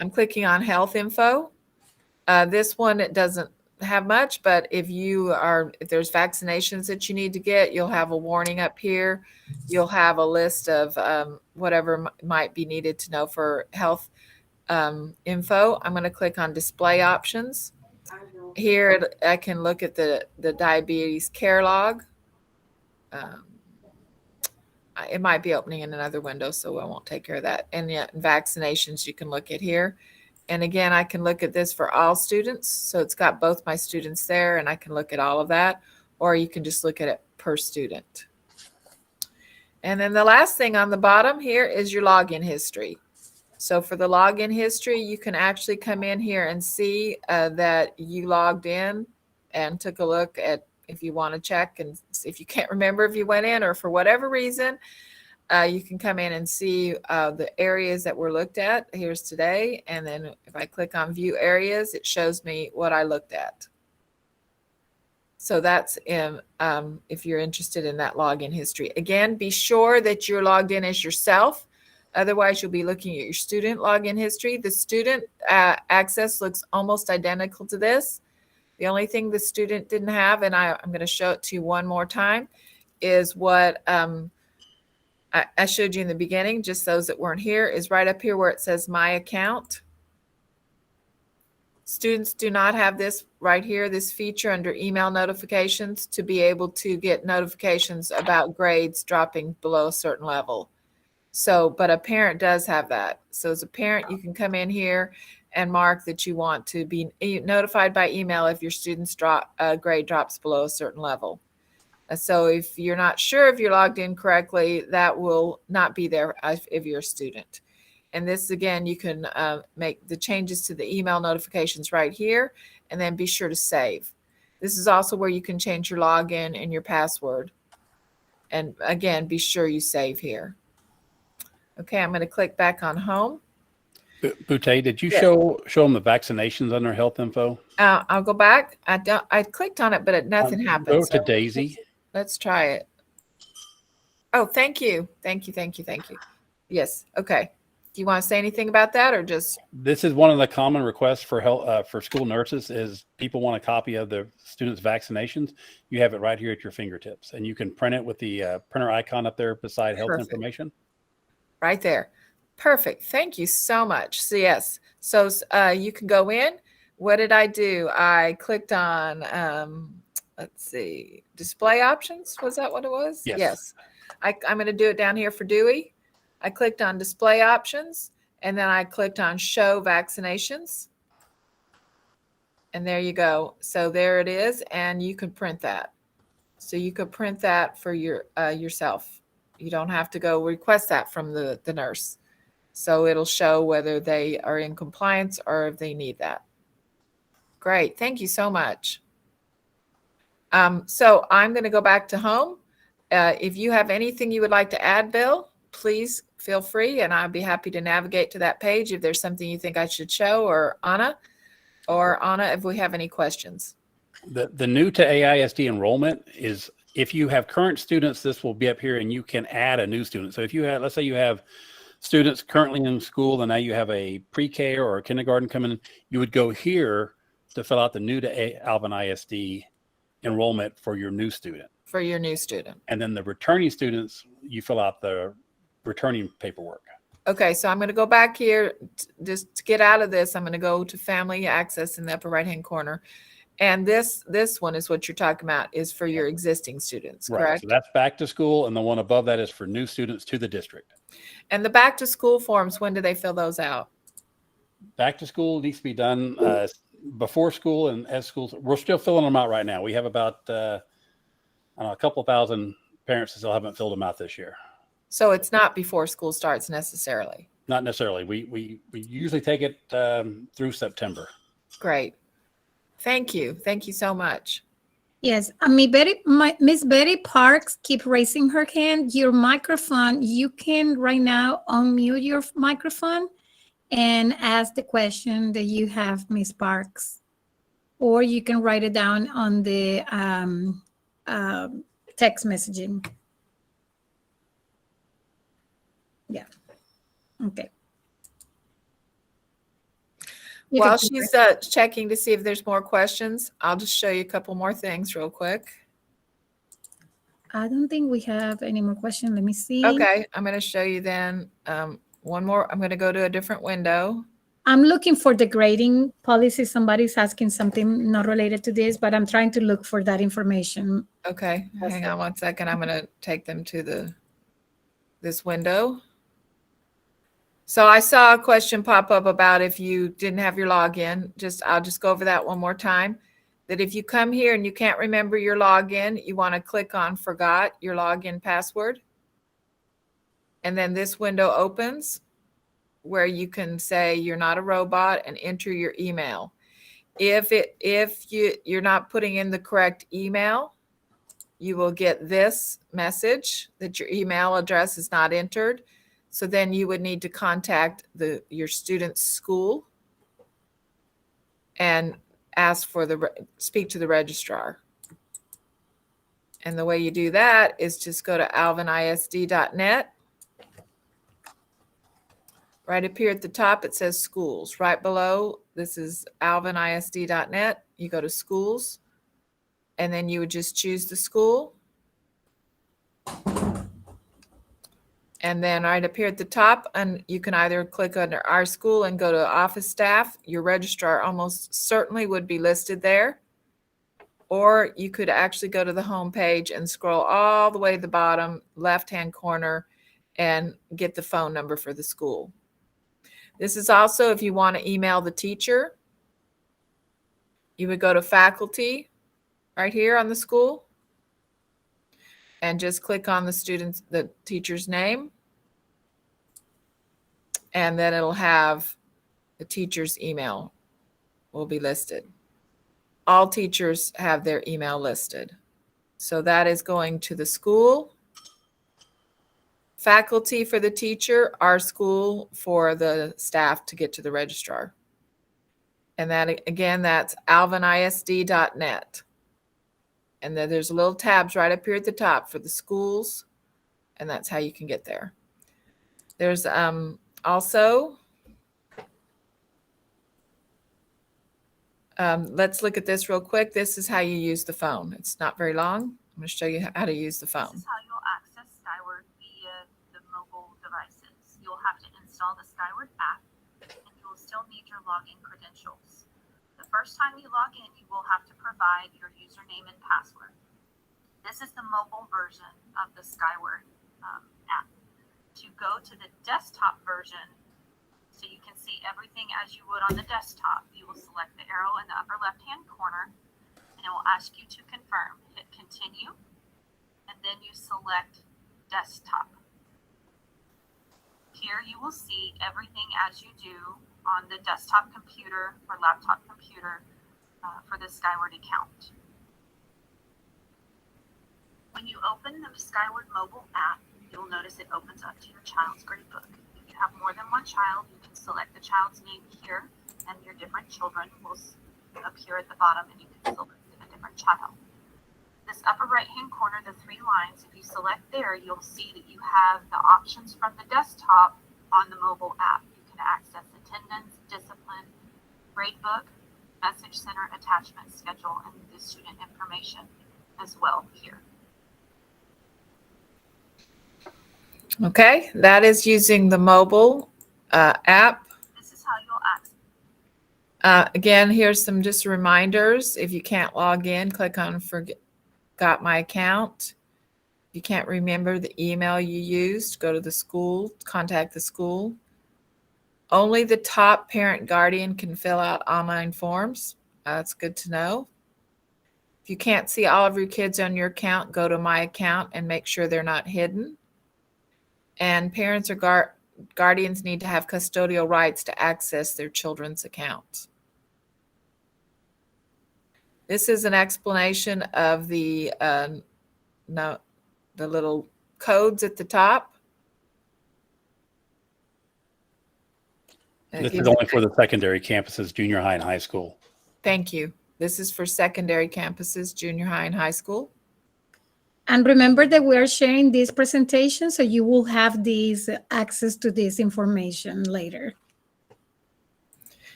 A: I'm clicking on health info. This one, it doesn't have much, but if there's vaccinations that you need to get, you'll have a warning up here. You'll have a list of whatever might be needed to know for health info. I'm going to click on display options. Here I can look at the diabetes care log. It might be opening in another window, so I won't take care of that. And yet vaccinations you can look at here. And again, I can look at this for all students. So it's got both my students there and I can look at all of that, or you can just look at it per student. And then the last thing on the bottom here is your login history. So for the login history, you can actually come in here and see that you logged in and took a look at, if you want to check and if you can't remember if you went in or for whatever reason, you can come in and see the areas that were looked at. Here's today. And then if I click on view areas, it shows me what I looked at. So that's if you're interested in that login history. Again, be sure that you're logged in as yourself. Otherwise, you'll be looking at your student login history. The student access looks almost identical to this. The only thing the student didn't have, and I'm going to show it to you one more time, is what I showed you in the beginning, just those that weren't here, is right up here where it says My Account. Students do not have this right here, this feature under email notifications to be able to get notifications about grades dropping below a certain level. So, but a parent does have that. So as a parent, you can come in here and mark that you want to be notified by email if your student's grade drops below a certain level. So if you're not sure if you're logged in correctly, that will not be there if you're a student. And this, again, you can make the changes to the email notifications right here, and then be sure to save. This is also where you can change your login and your password. And again, be sure you save here. Okay, I'm going to click back on home.
B: Boutte, did you show them the vaccinations under health info?
A: I'll go back. I clicked on it, but nothing happened.
B: Go to Daisy.
A: Let's try it. Oh, thank you. Thank you. Yes. Okay. Do you want to say anything about that or just?
B: This is one of the common requests for help for school nurses is people want a copy of the students' vaccinations. You have it right here at your fingertips, and you can print it with the printer icon up there beside health
A: Perfect.
B: information.
A: Right there. Perfect. Thank you so much. So yes, so you can go in. What did I do? I clicked on, let's see, display options. Was that what it was?
B: Yes.
A: I'm going to do it down here for Dewey. I clicked on display options, and then I clicked on show vaccinations. And there you go. So there it is, and you can print that. So you could print that for your yourself. You don't have to go request that from the nurse. So it'll show whether they are in compliance or if they need that. Great. Thank you so much. So I'm going to go back to home. If you have anything you would like to add, Bill, please feel free, and I'd be happy to navigate to that page if there's something you think I should show, or Anna, if we have any questions.
B: The new to AISD enrollment is if you have current students, this will be up here, and you can add a new student. So if you have, let's say you have students currently in school, and now you have a pre-K or a kindergarten coming in, you would go here to fill out the new to Alvin ISD enrollment for your new student.
A: For your new student.
B: And then the returning students, you fill out the returning paperwork.
A: Okay, so I'm going to go back here just to get out of this. I'm going to go to Family Access in the upper right-hand corner. And this one is what you're talking about, is for your existing students, correct?
B: Right. So that's back to school, and the one above that is for new students to the district.
A: And the back to school forms, when do they fill those out?
B: Back to school needs to be done before school and as schools. We're still filling them out right now. We have about a couple thousand parents that still haven't filled them out this year.
A: So it's not before school starts necessarily.
B: Not necessarily. We usually take it through September.
A: Great. Thank you. Thank you so much.
C: Yes, Miss Betty Parks keep raising her hand. Your microphone, you can right now unmute your microphone and ask the question that you have, Miss Parks. Or you can write it down on the text messaging. Yeah. Okay.
A: While she's checking to see if there's more questions, I'll just show you a couple more things real quick.
C: I don't think we have any more questions. Let me see.
A: Okay, I'm going to show you then one more. I'm going to go to a different window.
C: I'm looking for the grading policy. Somebody's asking something not related to this, but I'm trying to look for that information.
A: Okay, hang on one second. I'm going to take them to this window. So I saw a question pop up about if you didn't have your login. I'll just go over that one more time. That if you come here and you can't remember your login, you want to click on forgot your login password. And then this window opens where you can say you're not a robot and enter your email. If you're not putting in the correct email, you will get this message that your email address is not entered. So then you would need to contact your student's school and ask speak to the registrar. And the way you do that is just go to alvinisd.net. Right up here at the top, it says schools. Right below, this is alvinisd.net. You go to schools, and then you would just choose the school. And then right up here at the top, and you can either click under our school and go to office staff. Your registrar almost certainly would be listed there. Or you could actually go to the home page and scroll all the way to the bottom left-hand corner and get the phone number for the school. This is also if you want to email the teacher. You would go to faculty right here on the school and just click on the teacher's name. And then it'll have the teacher's email will be listed. All teachers have their email listed. So that is going to the school, faculty for the teacher, our school for the staff to get to the registrar. And that, again, that's alvinisd.net. And then there's little tabs right up here at the top for the schools, and that's how you can get there. There's Also, let's look at this real quick. This is how you use the phone. It's not very long. I'm going to show you how to use the phone.
D: This is how you'll access Skyward via the mobile devices. You'll have to install the Skyward app, and you will still need your login credentials. The first time you log in, you will have to provide your username and password. This is the mobile version of the Skyward app. To go to the desktop version, so you can see everything as you would on the desktop, you will select the arrow in the upper left-hand corner, and it will ask you to confirm. Hit continue, and then you select desktop. Here you will see everything as you do on the desktop computer or laptop computer for the Skyward account. When you open the Skyward mobile app, you'll notice it opens up to your child's gradebook. If you have more than one child, you can select the child's name here, and your different children will appear at the bottom, and you can select a different child. This upper right-hand corner, the three lines, if you select there, you'll see that you have the options from the desktop on the mobile app. You can access attendance, discipline, gradebook, message center, attachment, schedule, and the student information as well here.
A: Okay, that is using the mobile app.
D: This is how you'll access.
A: Again, here's some just reminders. If you can't log in, click on Forgot My Account. If you can't remember the email you used, go to the school, contact the school. Only the top parent guardian can fill out online forms. That's good to know. If you can't see all of your kids on your account, go to My Account and make sure they're not hidden. And parents or guardians need to have custodial rights to access their children's accounts. This is an explanation of the little codes at the top.
B: This is only for the secondary campuses, junior high and high school.
A: Thank you. This is for secondary campuses, junior high and high school.
C: And remember that we are sharing this presentation, so you will have access to this information later.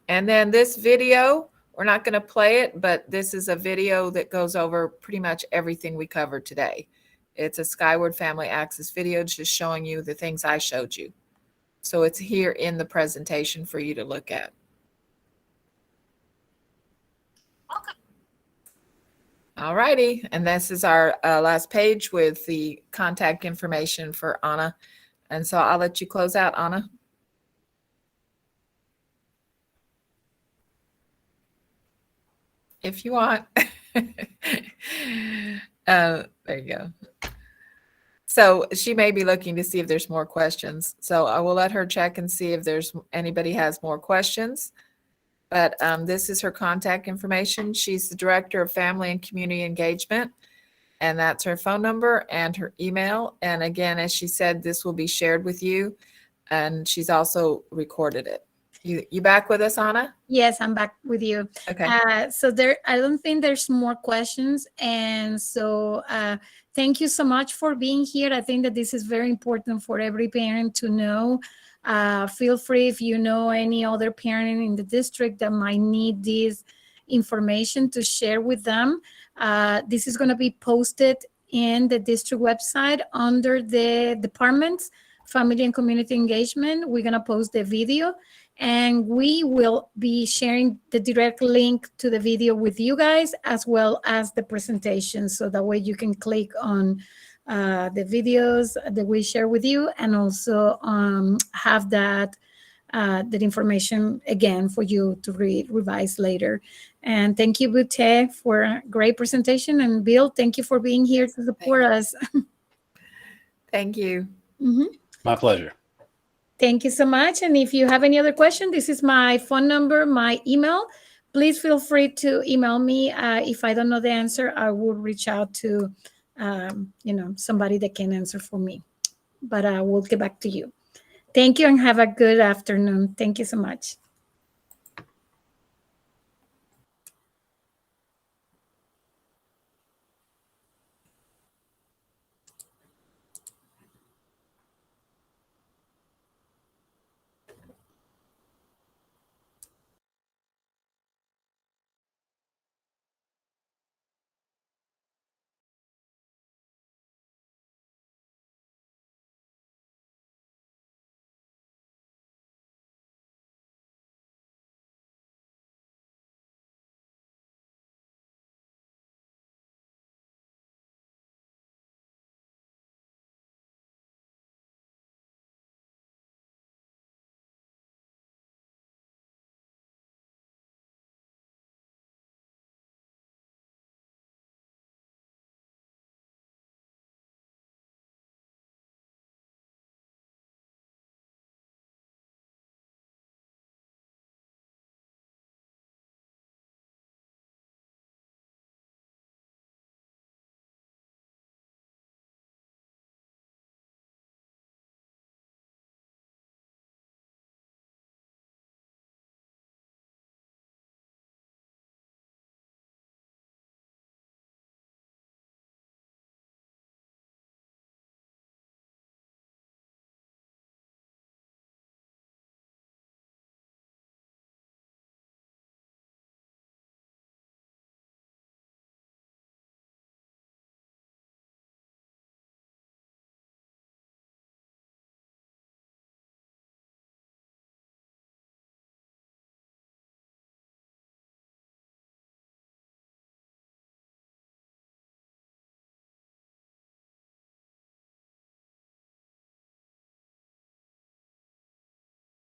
A: And then this video, we're not going to play it, but this is a video that goes over pretty much everything we covered today. It's a Skyward Family Access video just showing you the things I showed you. So it's here in the presentation for you to look at. All righty, and this is our last page with the contact information for Anna. And so I'll let you close out, Anna. If you want. There you go. So she may be looking to see if there's more questions. So I will let her check and see if anybody has more questions. But this is her contact information. She's the Director of Family and Community Engagement, and that's her phone number and her email. And again, as she said, this will be shared with you, and she's also recorded it. You back with us, Anna?
C: Yes, I'm back with you.
A: Okay.
C: So I don't think there's more questions. And so thank you so much for being here. I think that this is very important for every parent to know. Feel free if you know any other parent in the district that might need this information to share with them. This is going to be posted in the district website under the departments, Family and Community Engagement. We're going to post the video, and we will be sharing the direct link to the video with you guys, as well as the presentation. So that way you can click on the videos that we share with you, and also have that information again for you to revise later. And thank you, Bute, for a great presentation. And Bill, thank you for being here to support us.
A: Thank you.
C: Mm-hmm.
B: My pleasure.
C: Thank you so much. And if you have any other question, this is my phone number, my email. Please feel free to email me. If I don't know the answer, I will reach out to somebody that can answer for me. But I will get back to you. Thank you, and have a good afternoon. Thank you so much.